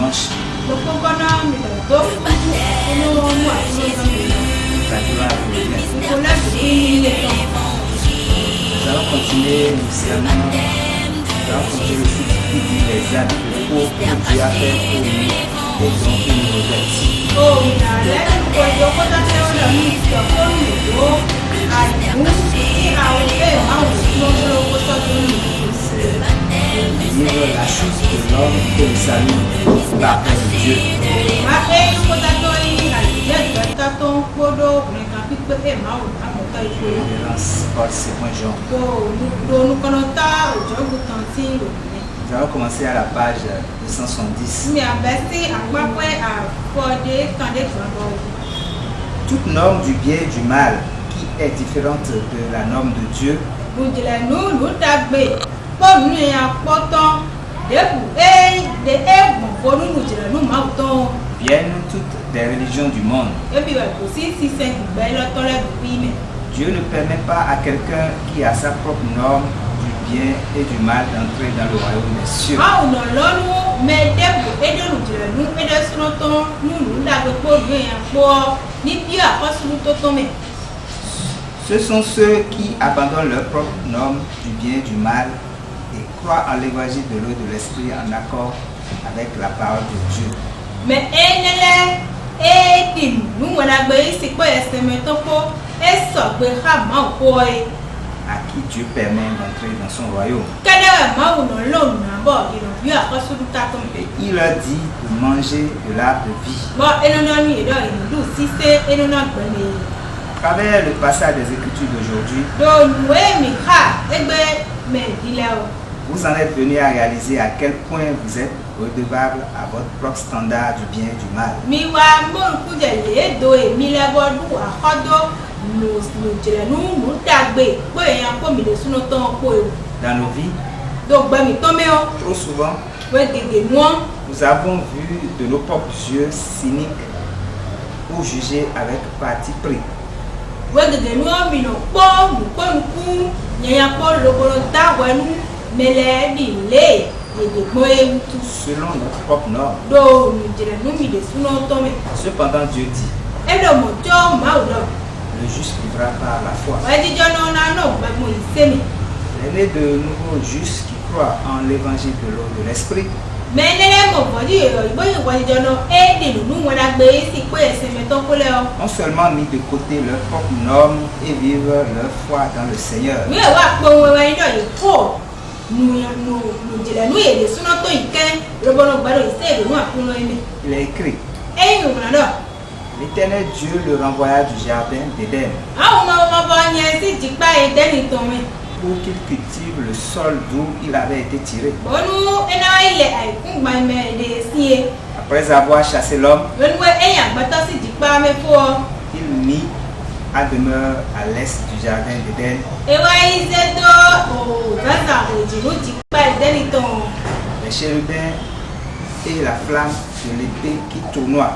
dimanche. Le Pogona, mais le dos, nous allons continuer initialement. Nous allons continuer le site qui dit les actes de faux que Dieu a fait pour nous et donc il nous revertit. Vivre la chute de l'homme et le salut par de Dieu. Paul C.Jean. Nous allons commencer à la page 270. Toute norme du bien et du mal qui est différente de la norme de Dieu viennent toutes des religions du monde. Dieu ne permet pas à quelqu'un qui a sa propre norme du bien et du mal d'entrer dans le royaume des cieux. Ce sont ceux qui abandonnent leur propre norme du bien et du mal et croient en l'évangile de l'eau et de l'esprit en accord avec la parole de Dieu. À qui Dieu permet d'entrer dans son royaume. Et il leur dit de manger de l'arbre de vie. À travers le passage des Écritures d'aujourd'hui, vous en êtes venu à réaliser à quel point vous êtes redevable à votre propre standard du bien et du mal. Dans nos vies, trop souvent, nous avons vu de nos propres yeux cyniques ou jugés avec parti pris. Selon notre propre norme. Cependant, Dieu dit, le juste vivra par la foi. Les nés de nouveau justes qui croient en l'évangile de l'eau et de l'esprit ont seulement mis de côté leur propre norme et vivent leur foi dans le Seigneur. Il est écrit, l'Éternel Dieu le renvoya du jardin d'Éden pour qu'il cultive le sol d'où il avait été tiré. Après avoir chassé l'homme, il mit à demeure à l'est du jardin d'Éden les chérubins et la flamme de l'épée qui tournoie.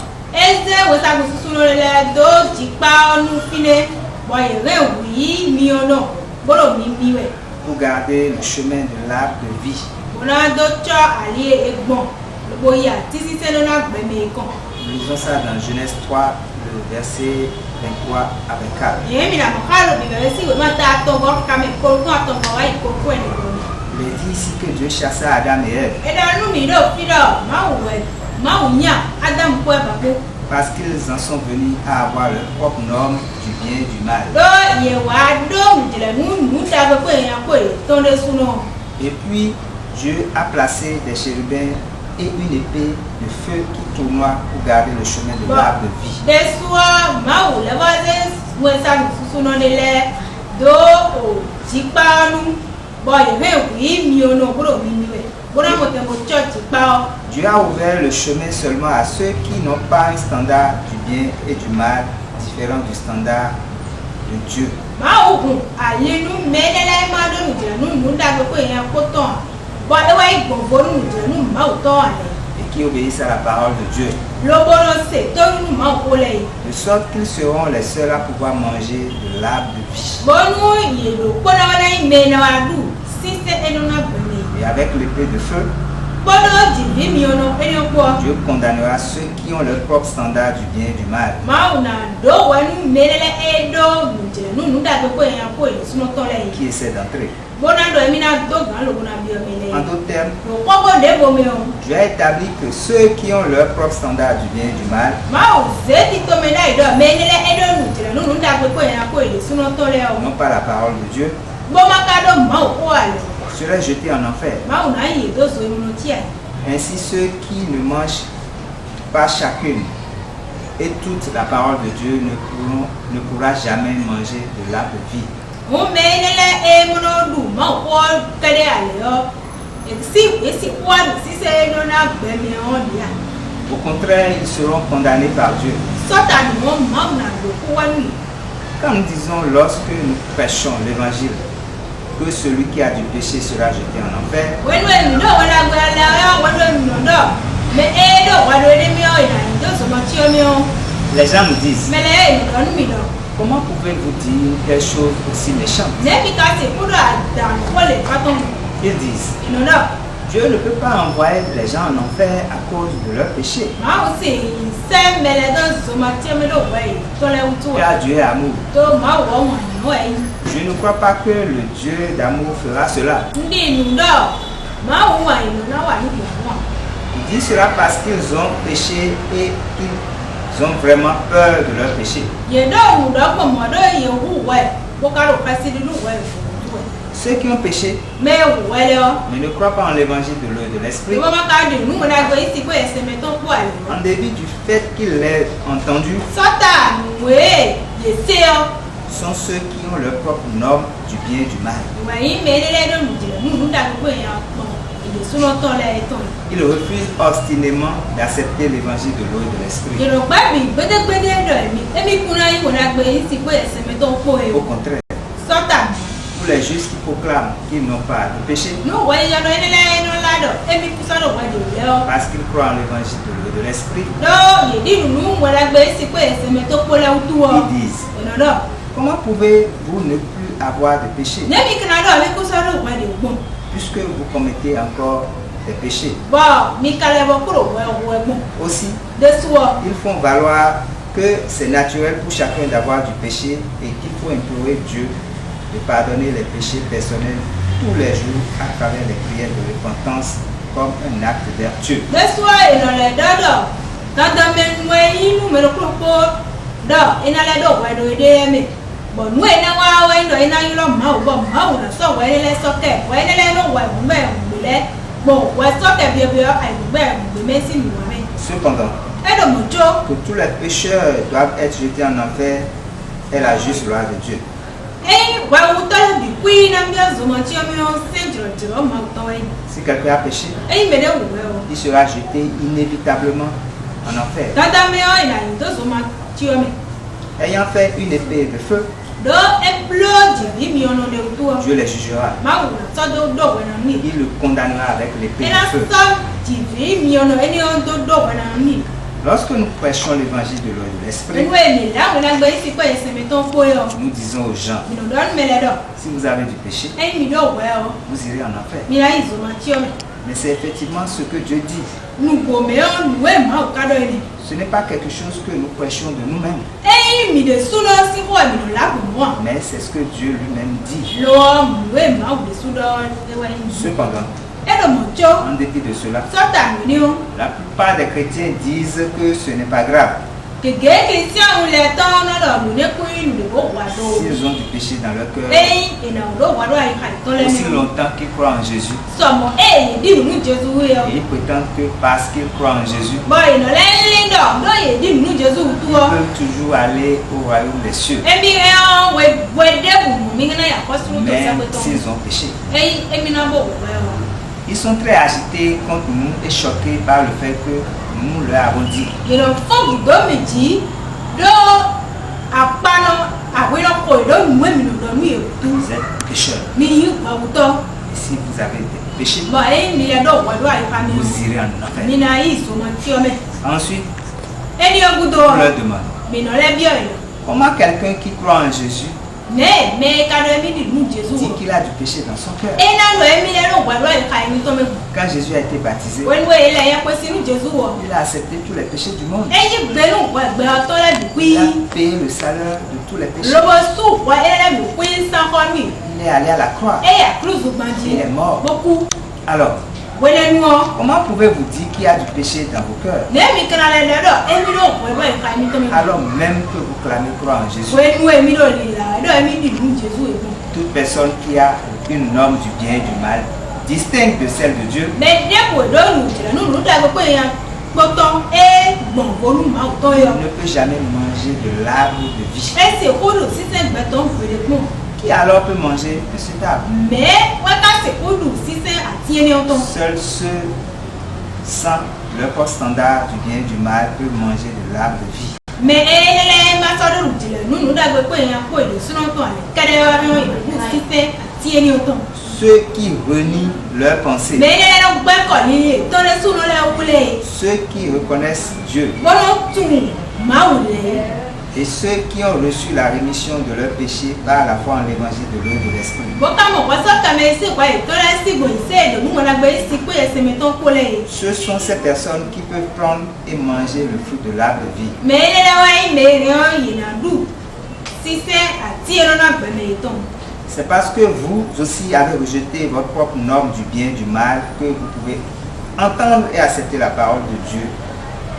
Pour garder le chemin de l'arbre de vie. Nous lisons ça dans Genèse 3, le verset 23 à 24. Il est dit ici que Dieu chassa Adam et Ève parce qu'ils en sont venus à avoir leur propre norme du bien et du mal. Et puis Dieu a placé des chérubins et une épée de feu qui tournoie pour garder le chemin de l'arbre de vie. Dieu a ouvert le chemin seulement à ceux qui n'ont pas un standard du bien et du mal différent du standard de Dieu. Et qui obéissent à la parole de Dieu. De sorte qu'ils seront les seuls à pouvoir manger de l'arbre de vie. Et avec l'épée de feu, Dieu condamnera ceux qui ont leur propre standard du bien et du mal. Qui essaie d'entrer. En d'autres termes, Dieu a établi que ceux qui ont leur propre standard du bien et du mal n'ont pas la parole de Dieu, seraient jetés en enfer. Ainsi, ceux qui ne mangent pas chacune et toute la parole de Dieu ne pourra jamais manger de l'arbre de vie. Au contraire, ils seront condamnés par Dieu. Quand nous disons lorsque nous prêchons l'évangile que celui qui a du péché sera jeté en enfer, les gens nous disent: comment pouvez-vous dire quelque chose aussi méchante? Ils disent: Dieu ne peut pas envoyer les gens en enfer à cause de leur péché. Car Dieu est amour. Je ne crois pas que le Dieu d'amour fera cela. Il dit cela parce qu'ils ont péché et qu'ils ont vraiment peur de leur péché. Ceux qui ont péché mais ne croient pas en l'évangile de l'eau et de l'esprit, en dépit du fait qu'ils l'aient entendu, sont ceux qui ont leur propre norme du bien et du mal. Ils refusent obstinément d'accepter l'évangile de l'eau et de l'esprit. Au contraire, tous les justes qui proclament qu'ils n'ont pas de péché, parce qu'ils croient en l'évangile de l'eau et de l'esprit, ils disent: comment pouvez-vous ne plus avoir de péché puisque vous commettez encore des péchés? Aussi, ils font valoir que c'est naturel pour chacun d'avoir du péché et qu'il faut implorer Dieu de pardonner les péchés personnels tous les jours à travers les prières de repentance comme un acte vertueux. Cependant, que tous les pécheurs doivent être jetés en enfer est la juste loi de Dieu. Si quelqu'un a péché, il sera jeté inévitablement en enfer. Ayant fait une épée de feu, Dieu les jugera. Il le condamnera avec l'épée de feu. Lorsque nous prêchons l'évangile de l'eau et de l'esprit, nous disons aux gens: si vous avez du péché, vous irez en enfer. Mais c'est effectivement ce que Dieu dit. Ce n'est pas quelque chose que nous prêchons de nous-mêmes, mais c'est ce que Dieu lui-même dit. Cependant, en dépit de cela, la plupart des chrétiens disent que ce n'est pas grave. S'ils ont du péché dans leur cœur, aussi longtemps qu'ils croient en Jésus, et ils prétendent que parce qu'ils croient en Jésus, ils peuvent toujours aller au royaume des cieux. Mais s'ils ont péché, ils sont très agités contre nous et choqués par le fait que nous leur avons dit. Vous êtes pécheurs. Et si vous avez des péchés, vous irez en enfer. Ensuite, on leur demande: comment quelqu'un qui croit en Jésus dit qu'il a du péché dans son cœur. Quand Jésus a été baptisé, il a accepté tous les péchés du monde. Il a payé le salaire de tous les péchés. Il est allé à la croix. Il est mort. Alors, comment pouvez-vous dire qu'il y a du péché dans vos cœurs alors même que vous clamez croire en Jésus? Toute personne qui a une norme du bien et du mal distincte de celle de Dieu ne peut jamais manger de l'arbre de vie. Qui alors peut manger de cet arbre? Seuls ceux sans le corps standard du bien et du mal peuvent manger de l'arbre de vie. Ceux qui renient leurs pensées, ceux qui reconnaissent Dieu, et ceux qui ont reçu la rémission de leurs péchés par la foi en l'évangile de l'eau et de l'esprit. Ce sont ces personnes qui peuvent prendre et manger le fruit de l'arbre de vie. C'est parce que vous aussi avez rejeté votre propre norme du bien et du mal que vous pouvez entendre et accepter la parole de Dieu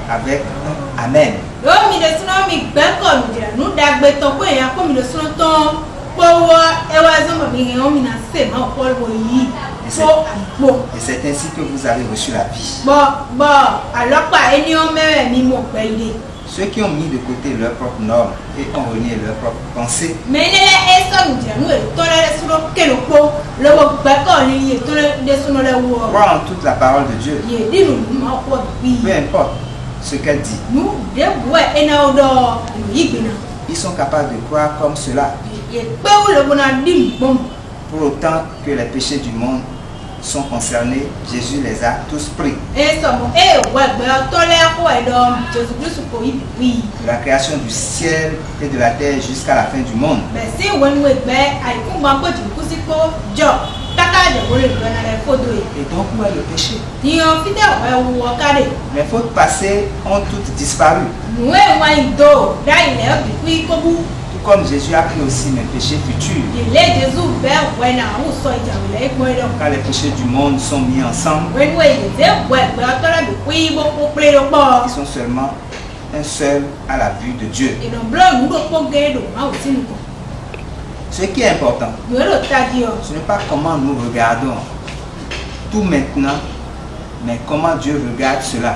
avec un Amen. Et c'est ainsi que vous avez reçu la vie. Ceux qui ont mis de côté leurs propres normes et ont renié leurs propres pensées croient en toute la parole de Dieu, peu importe ce qu'elle dit. Ils sont capables de croire comme cela. Pour autant que les péchés du monde sont concernés, Jésus les a tous pris. De la création du ciel et de la terre jusqu'à la fin du monde. Et donc où est le péché? Les fautes passées ont toutes disparu. Tout comme Jésus a pris aussi mes péchés futurs. Quand les péchés du monde sont mis ensemble, ils sont seulement un seul à la vue de Dieu. Ce qui est important, ce n'est pas comment nous regardons tout maintenant, mais comment Dieu regarde cela.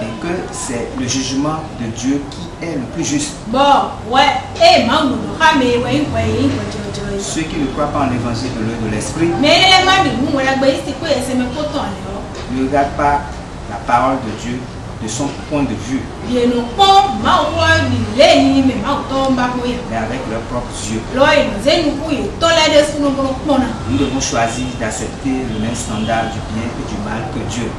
Et que c'est le jugement de Dieu qui est le plus juste. Ceux qui ne croient pas en l'évangile de l'eau et de l'esprit ne regardent pas la parole de Dieu de son point de vue, mais avec leurs propres yeux. Nous devons choisir d'accepter le même standard du bien et du mal que Dieu.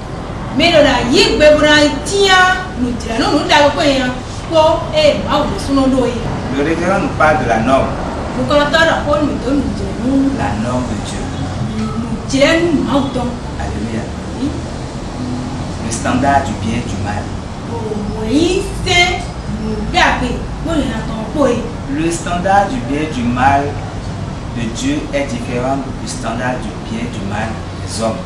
Le révérend nous parle de la norme. La norme de Dieu. Alléluia. Le standard du bien et du mal. Le standard du bien et du mal de Dieu est différent du standard du bien et du mal des hommes.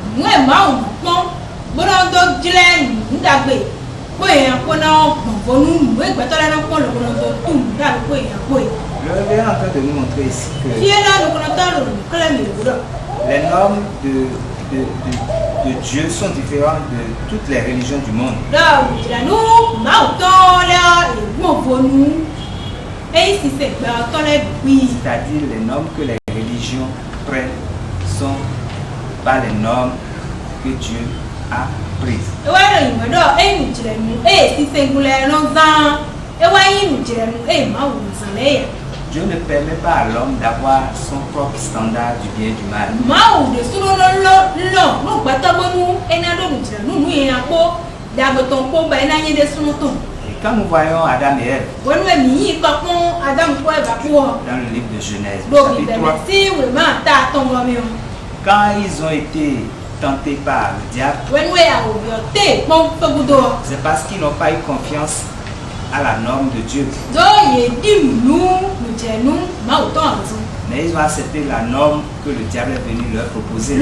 Le révérend est en train de nous montrer ici que les normes de Dieu sont différentes de toutes les religions du monde. C'est-à-dire les normes que les religions prennent sont pas les normes que Dieu a prises. Dieu ne permet pas à l'homme d'avoir son propre standard du bien et du mal. Et quand nous voyons Adam et Ève dans le livre de Genèse, chapitre 3, quand ils ont été tentés par le diable, c'est parce qu'ils n'ont pas eu confiance à la norme de Dieu. Mais ils ont accepté la norme que le diable est venu leur proposer.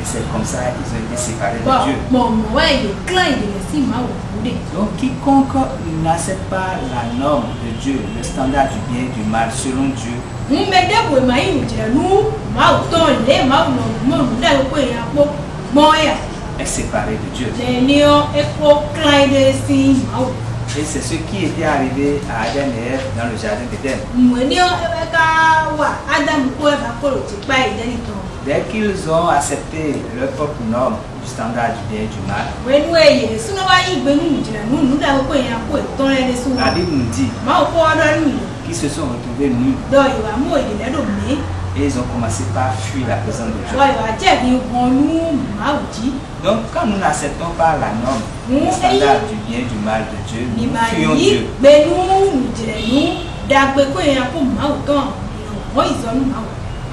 Et c'est comme ça qu'ils ont été séparés de Dieu. Donc quiconque n'accepte pas la norme de Dieu, le standard du bien et du mal selon Dieu, est séparé de Dieu. Et c'est ce qui était arrivé à Adam et Ève dans le jardin d'Éden. Dès qu'ils ont accepté leur propre norme du standard du bien et du mal, la Bible nous dit qu'ils se sont retrouvés nus et ils ont commencé par fuir la présence de Dieu. Donc quand nous n'acceptons pas la norme, le standard du bien et du mal de Dieu, nous fuyons Dieu.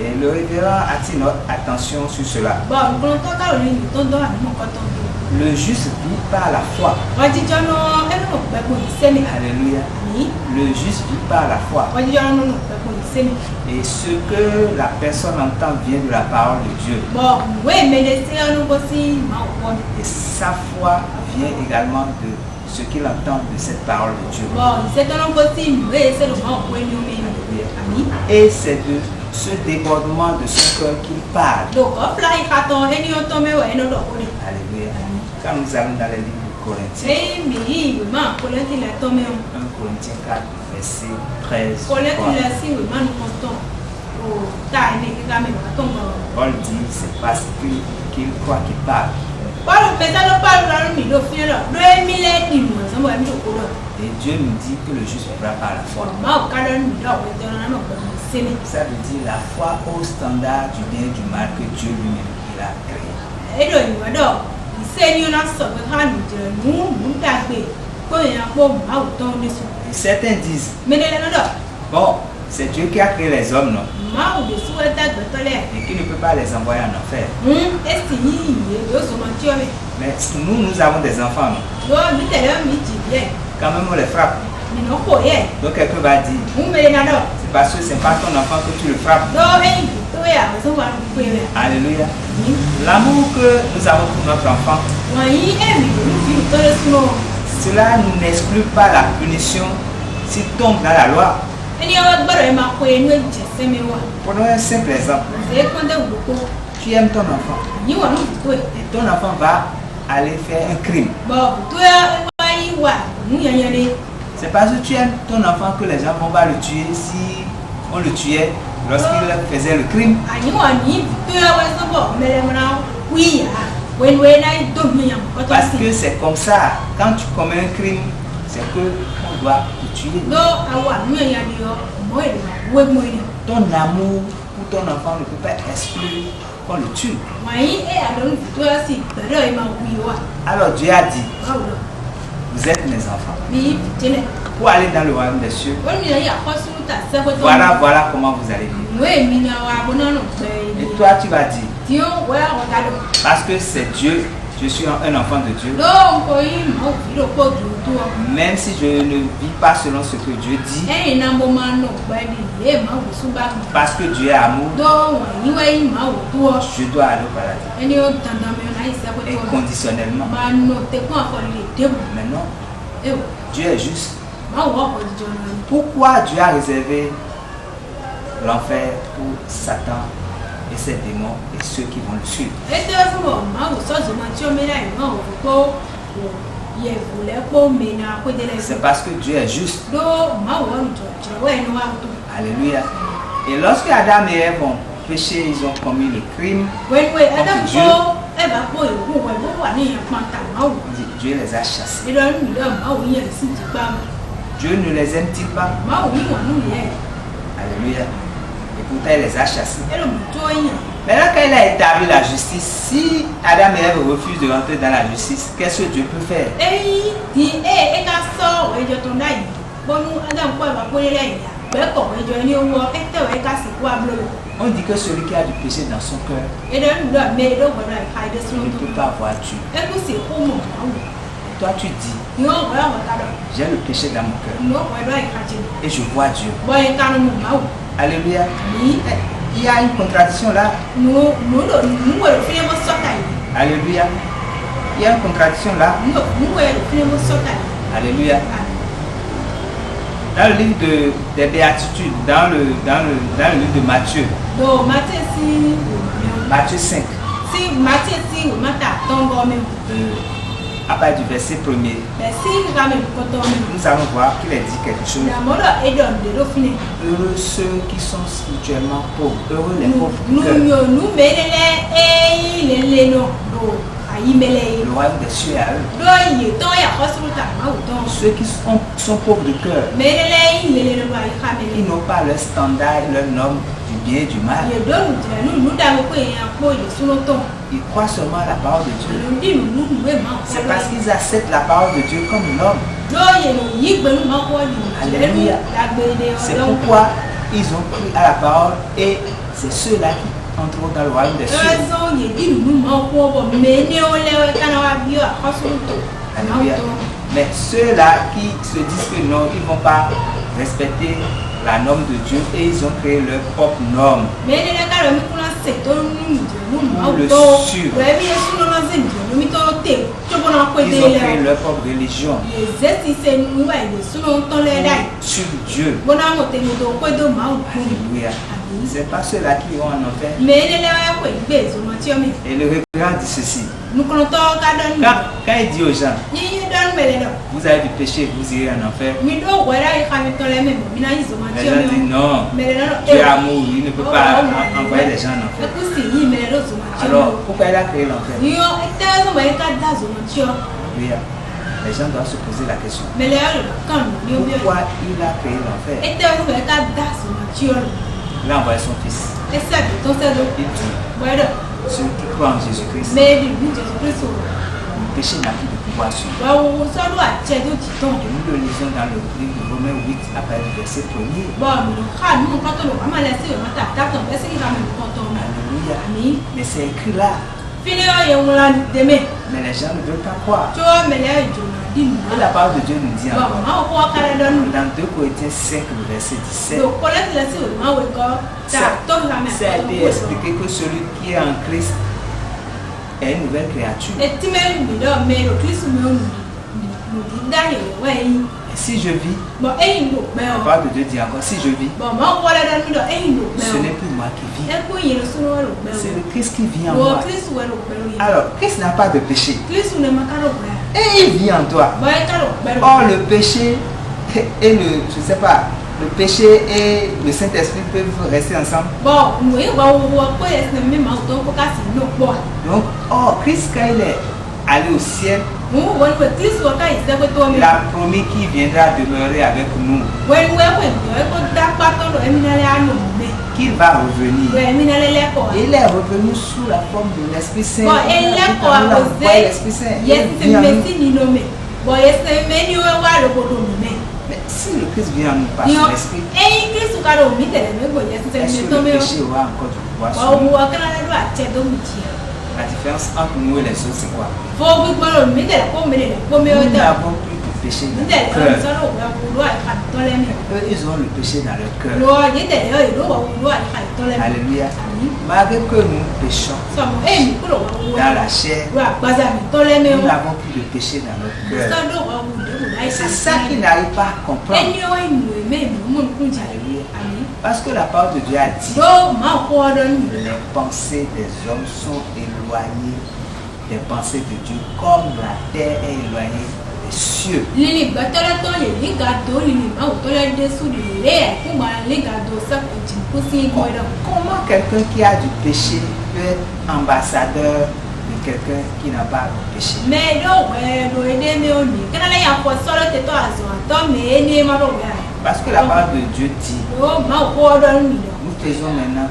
Et le révérend attire notre attention sur cela. Le juste vit par la foi. Alléluia. Le juste vit par la foi. Et ce que la personne entend vient de la parole de Dieu. Et sa foi vient également de ce qu'il entend de cette parole de Dieu. Et c'est de ce débordement de son cœur qu'il parle. Alléluia. Quand nous allons dans les livres de Corinthiens, 1 Corinthiens 4, verset 13, Paul dit c'est parce qu'il croit qu'il parle. Et Dieu nous dit que le juste vivra par la foi. Ça veut dire la foi au standard du bien et du mal que Dieu lui-même il a créé. Et certains disent, bon, c'est Dieu qui a créé les hommes, non? Et qui ne peut pas les envoyer en enfer. Mais nous avons des enfants, non? Quand même on les frappe. Donc quelqu'un va dire, c'est parce que c'est pas ton enfant que tu le frappes. Alléluia. L'amour que nous avons pour notre enfant, cela n'exclut pas la punition s'il tombe dans la loi. Prenons un simple exemple. Tu aimes ton enfant et ton enfant va aller faire un crime. C'est parce que tu aimes ton enfant que les gens vont pas le tuer si on le tuait lorsqu'il faisait le crime. Parce que c'est comme ça. Quand tu commets un crime, c'est que on doit te tuer. Ton amour pour ton enfant ne peut pas exclure qu'on le tue. Alors Dieu a dit, vous êtes mes enfants. Pour aller dans le royaume des cieux, voilà comment vous allez vivre. Et toi tu vas dire, parce que c'est Dieu, je suis un enfant de Dieu. Même si je ne vis pas selon ce que Dieu dit, parce que Dieu est amour, je dois aller au paradis. Et conditionnellement. Maintenant, Dieu est juste. Pourquoi Dieu a réservé l'enfer pour Satan et ses démons et ceux qui vont le suivre? C'est parce que Dieu est juste. Alléluia. Et lorsque Adam et Ève ont péché, ils ont commis le crime contre Dieu. Dieu les a chassés. Dieu ne les aime-t-il pas? Alléluia. Et pourtant il les a chassés. Maintenant, quand il a établi la justice, si Adam et Ève refusent de rentrer dans la justice, qu'est-ce que Dieu peut faire? On dit que celui qui a du péché dans son cœur ne peut pas voir Dieu. Toi, tu dis, j'ai le péché dans mon cœur et je vois Dieu. Alléluia. Il y a une contradiction là. Alléluia. Il y a une contradiction là. Alléluia. Dans le livre des Béatitudes, dans le livre de Matthieu. Matthieu 5. À partir du verset 1er. Nous allons voir qu'il est dit quelque chose. Heureux ceux qui sont spirituellement pauvres. Heureux les pauvres de cœur. Le royaume des cieux est à eux. Ceux qui sont pauvres de cœur, ils n'ont pas leur standard, leur norme du bien et du mal. Ils croient seulement à la parole de Dieu. C'est parce qu'ils acceptent la parole de Dieu comme norme. Alléluia. C'est pourquoi ils ont cru à la parole et c'est ceux-là qui entreront dans le royaume des cieux. Alléluia. Mais ceux-là qui se disent que non, ils ne vont pas respecter la norme de Dieu et ils ont créé leur propre norme. Pour le suivre. Ils ont créé leur propre religion. Sur Dieu. Alléluia. Ce n'est pas ceux-là qui vont en enfer. Et le révérend dit ceci. Quand il dit aux gens, vous avez du péché, vous irez en enfer. Les gens disent non, Dieu est amour, il ne peut pas envoyer les gens en enfer. Alors, pourquoi il a créé l'enfer? Les gens doivent se poser la question. Pourquoi il a créé l'enfer? Il a envoyé son fils. Il dit, celui qui croit en Jésus-Christ, le péché n'a plus de pouvoir sur lui. Et nous le lisons dans le livre de Romains 8 à partir du verset 1er. Alléluia. Mais c'est écrit là. Mais les gens ne veulent pas croire. Et la parole de Dieu nous dit encore, dans 2 Corinthiens 5, le verset 17, c'est à dire expliquer que celui qui est en Christ est une nouvelle créature. Et si je vis, la parole de Dieu dit encore, si je vis, ce n'est plus moi qui vis, c'est le Christ qui vit en moi. Alors, Christ n'a pas de péché. Et il vit en toi. Or, le péché et je sais pas, le péché et le Saint-Esprit peuvent rester ensemble. Donc, Christ, quand il est allé au ciel, il a promis qu'il viendra demeurer avec nous. Qu'il va revenir. Il est revenu sous la forme de l'Esprit Saint. L'Esprit Saint. Mais si le Christ vient nous par son esprit, est-ce que le péché aura encore du pouvoir sur nous? La différence entre nous et les autres, c'est quoi? Nous n'avons plus de péché dans le cœur. Eux, ils ont le péché dans leur cœur. Alléluia. Malgré que nous péchons dans la chair, nous n'avons plus de péché dans notre cœur. C'est ça qu'ils n'arrivent pas à comprendre. Alléluia. Parce que la parole de Dieu a dit, les pensées des hommes sont éloignées des pensées de Dieu, comme la terre est éloignée des cieux. Comment quelqu'un qui a du péché peut être ambassadeur de quelqu'un qui n'a pas de péché? Parce que la parole de Dieu dit, nous faisons maintenant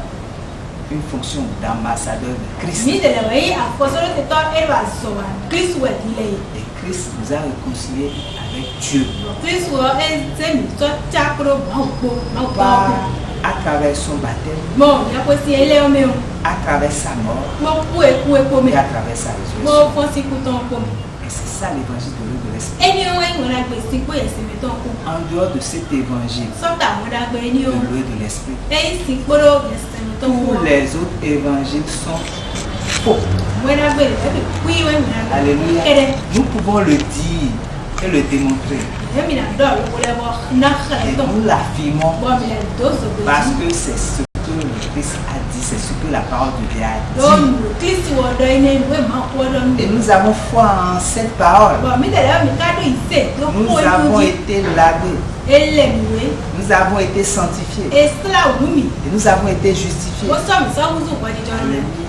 une fonction d'ambassadeur de Christ. Mi de la veille à Fosoro te toi elle va sauver. Christ ou est il est. Et Christ nous a réconciliés avec Dieu. Christ ou est zemi toi chakro maupo Pas à travers son baptême, bon, il y a possible elle est au mieux. à travers sa mort Bon, où est pour et me. à travers sa résurrection. Bon, pense écoutant pour me. Et c'est ça l'évangile de l'eau de l'esprit. Anyway, on a gbèsè pé ẹ̀sìn mi tó ń kú. En dehors de cet évangile Sọ́tà àwọn dàgbà ẹni de o. l'eau de l'esprit, Ẹyin sì gbọ́dọ̀ ẹ̀sìn mi tó ń kú. tous les autres évangiles sont faux. Wọ́n dàgbà ẹ̀bí kú ìwé mi dàgbà. Alléluia. Kẹ́dẹ́. Nous pouvons le dire et le démontrer. Ẹ̀mí nà dọ̀ lọ́wọ́ lẹ́wọ́ náà Et xẹ̀lẹ̀ tó. nous l'affirmons Bọ́ mi lẹ̀ tó sọ̀gbẹ́ parce yìí. que c'est ce que le Christ a dit, c'est ce que la parole de Dieu a dit. Lọ́mù Kristi wọ̀dọ̀ iná ìwé máa kú ọdọ̀ mi. Et nous avons foi en cette parole. Bọ̀ mi tẹ̀lé mi kádùn ìsè tó kú Nous inú avons yìí. été lavés, Ẹlẹ́mìwé. nous avons été sanctifiés Esílà òwú mi. et nous avons été justifiés. Ó sọ mi sọ́wọ́sọ wọ́dìjọ́ mi. Alléluia.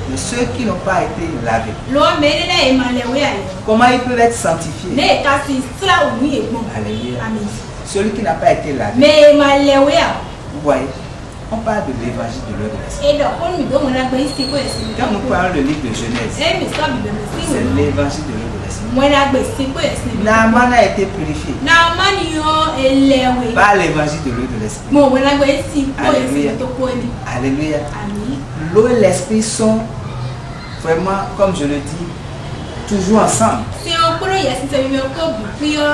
Mais ceux qui n'ont pas été lavés, Lọ́wọ́ mi ní lẹ́yìn máa lẹ̀wé àyè. comment ils peuvent être sanctifiés? Ní ìka sí sílà òwú yìí gbọ́n. Alléluia. Àmín. Celui qui n'a pas été lavé, Mais máa lẹ̀wé àwọ̀. vous voyez, on parle de l'évangile de l'eau de l'esprit. Edo kon mi do mo na gbe isi ko esi mi. Quand nous parlons le livre de Genèse, Mi so bi be mi si c'est mi. l'évangile de l'eau de l'esprit. Mo na gbe si ko esi mi. Naaman a été purifié Na mani yo elewe. par l'évangile de l'eau de l'esprit. Mo na gbe isi ko esi Alléluia. mi to ko ni. Alléluia. Àmín. L'eau et l'esprit sont vraiment, comme je le dis, toujours ensemble. Si o kuro ye si se mi ko bu fi o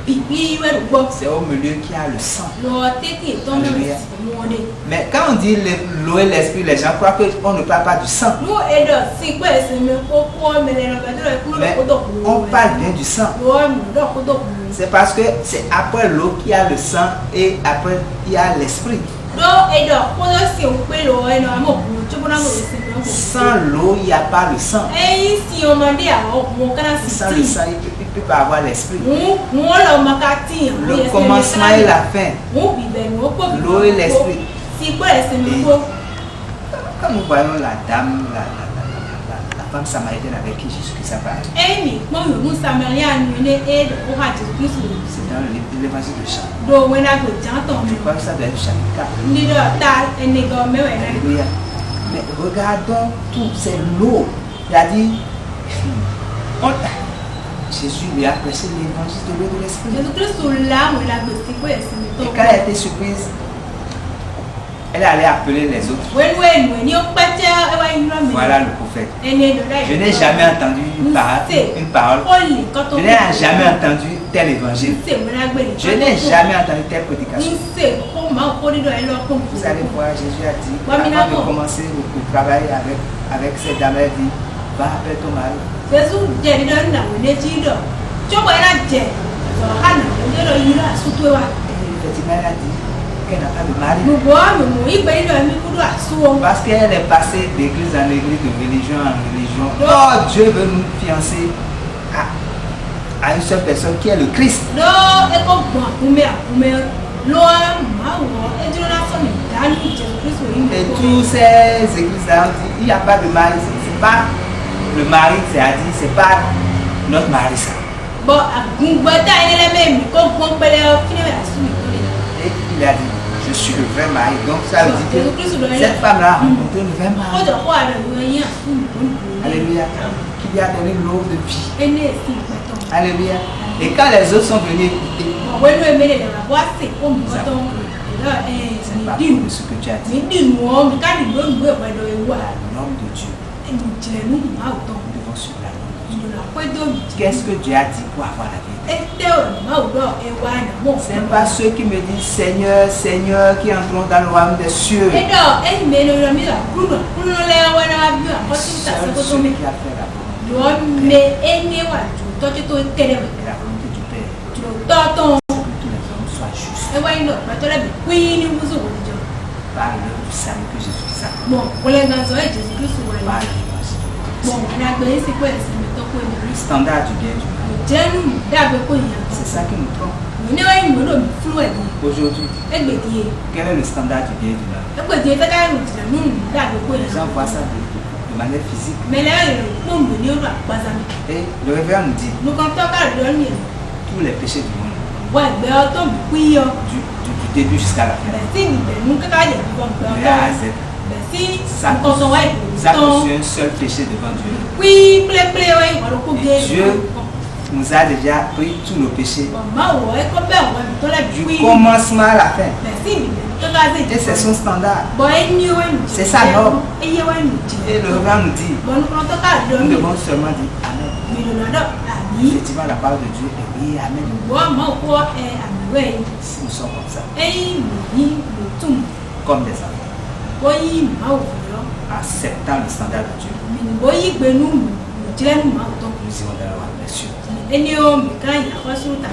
bi bi we ru gbo. C'est au milieu qu'il y a le sang. Lo tete to mi Alléluia. mo de. Mais quand on dit l'eau et l'esprit, les gens croient qu'on ne parle pas du sang. Mo edo si ko esi mi ko me le no be do e kuro Mais ko do ku. on parle bien du sang. Lo mi do ko do ku. C'est parce que c'est après l'eau qu'il y a le sang et après il y a l'esprit. Do edo ko do si o pe lo e no mo ku to bo na mo esi mi ko. Sans l'eau, il n'y a pas le sang. Ẹyin si ọmọdé àwọn ọmọ kan sì Sans le sang, il ne peut pas avoir l'esprit. wọ́n lọ ọmọ ká tí ìyàn Le commencement et la fin. wọ́n bì bẹ̀rù wọ́n pọ̀ L'eau et l'esprit. sí pé ẹ̀sìn mi kó. Quand nous voyons la dame, la femme samaritaine avec qui Jésus-Christ a parlé, ẹ̀yìn mi pọ́n yòókù samaria ni ní ẹ̀ẹ́dẹ̀ ó hà jésù kristu c'est dans l'évangile de Jean. do wẹ́n náà kò já tán mi Je crois que ça doit être chapitre 4. nídọ̀ ta ẹnìkan mẹ́wàá náà. Alléluia. Mais regardons tout, c'est l'eau. Il a dit, Jésus lui a prêché l'évangile de l'eau de l'esprit. jésù kristu láàmú ìlàgbé sí pé ẹ̀sìn mi tó Et quand elle était surprise, elle allait appeler les autres. wẹ́nu ẹ̀ ní ó pẹ́ tẹ́ ẹwà inú mi. Voilà le prophète. ẹni ẹ̀dọ̀ láì. Je n'ai jamais entendu une parole. ó lè kọ́tọ́. Je n'ai jamais entendu tel évangile. Je n'ai jamais entendu telle prédication. Vous allez voir, Jésus a dit, avant de commencer le travail avec cette dame, elle dit, va appeler ton mari. Et effectivement, elle a dit qu'elle n'a pas de mari. Parce qu'elle est passée d'église en église, de religion en religion. Oh, Dieu veut nous fiancer à une seule personne qui est le Christ. Et tous ces églises-là ont dit, il n'y a pas de mari, c'est pas le mari, c'est-à-dire, c'est pas notre mari ça. Et il a dit, je suis le vrai mari. Donc ça veut dire que cette femme-là a rencontré le vrai mari. Alléluia. Qui lui a donné l'eau de vie. Alléluia. Et quand les autres sont venus écouter, c'est pas pour ce que tu as dit. L'homme de Dieu. Nous devons suivre la norme. Qu'est-ce que Dieu a dit pour avoir la vie? Ce n'est pas ceux qui me disent Seigneur, Seigneur, qui entreront dans le royaume des cieux. Seul celui qui a fait la volonté du Père. Que tous les hommes soient justes. Par l'œuvre du salut que Jésus a. Par l'évangile. Le standard du bien du mal. C'est ça qui nous trompe. Aujourd'hui, quel est le standard du bien du mal? Les gens voient ça de manière physique. Et le révérend nous dit tous les péchés du monde, du début jusqu'à la fin, de A à Z, Si ça cause un seul péché devant Dieu. Oui, Dieu nous a déjà pris tous nos péchés du commencement à la fin. Et c'est son standard. C'est sa norme. Et le Coran nous dit, nous devons seulement dire Amen. Effectivement, la parole de Dieu est oui, Amen. Si nous sommes comme ça, comme des enfants, acceptant le standard de Dieu, nous irons dans la royaume des cieux.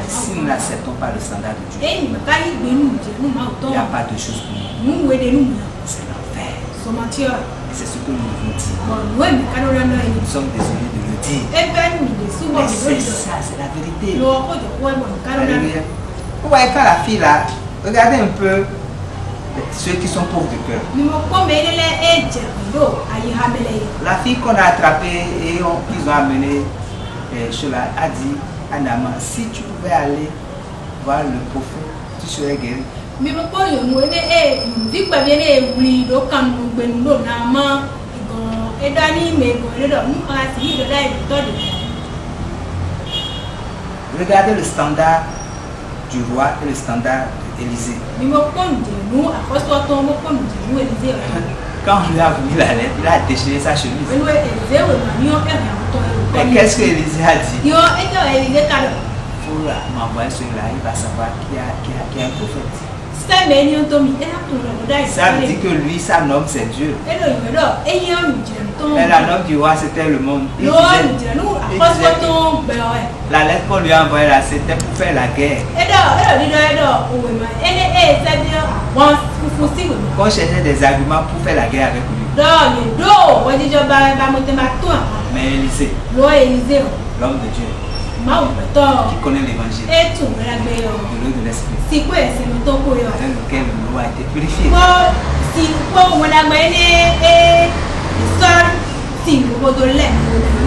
Si nous n'acceptons pas le standard de Dieu, il n'y a pas de chose pour nous. C'est l'enfer. Et c'est ce que nous devons dire. Nous sommes désolés de le dire. Mais c'est ça, c'est la vérité. Alléluia. Vous voyez quand la fille là, regardez un peu ceux qui sont pauvres de cœur. La fille qu'on a attrapée et qu'ils ont amenée cela a dit à Naaman, si tu pouvais aller voir le prophète, tu serais guéri. Regardez le standard du roi et le standard d'Élysée. Quand on lui a voulu la lettre, il a déchiré sa chemise. Mais qu'est-ce que Élysée a dit? Il faut m'envoyer celui-là, il va savoir qu'il y a un prophète. Ça veut dire que lui, sa norme, c'est Dieu. Mais la norme du roi, c'était le monde. Il disait, la lettre qu'on lui a envoyée là, c'était pour faire la guerre. Qu'on cherchait des arguments pour faire la guerre avec lui. Mais Élysée, l'homme de Dieu, qui connaît l'évangile, de l'eau de l'esprit, dans lequel l'eau a été purifiée.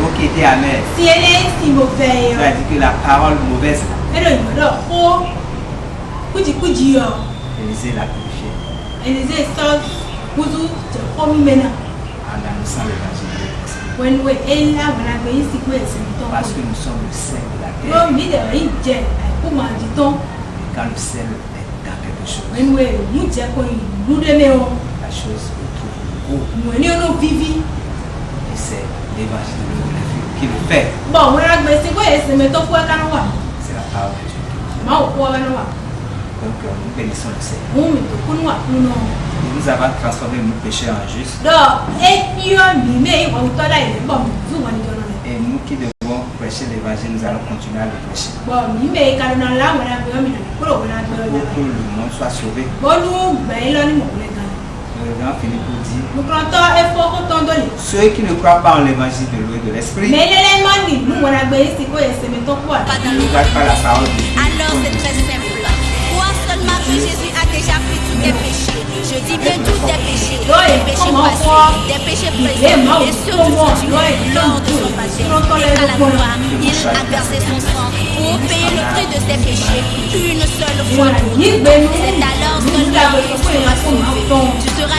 L'eau qui était amère, ça veut dire que la parole mauvaise, Élysée l'a purifiée en annonçant l'évangile. Parce que nous sommes le sel de la terre. Quand le sel est dans quelque chose, la chose trouve le goût. Et c'est l'évangile de l'eau de la vie qui le fait. C'est la parole de Dieu. Donc nous bénissons le Seigneur. Il nous a transformé nos péchés en justes. Et nous qui devons prêcher l'évangile, nous allons continuer à le prêcher. Pour que le monde soit sauvé. Le grand Philippe dit, ceux qui ne croient pas en l'évangile de l'eau et de l'esprit ne regardent pas la parole de Dieu. Alors c'est très simple. Crois seulement que Jésus a déjà pris tous tes péchés. Je dis bien tous tes péchés. Des péchés passés, des péchés présents. Et surtout lors de son baptême. À la croix, il a versé son sang pour payer le prix de ses péchés une seule fois pour toutes. C'est alors seulement que tu seras sauvé. Tu seras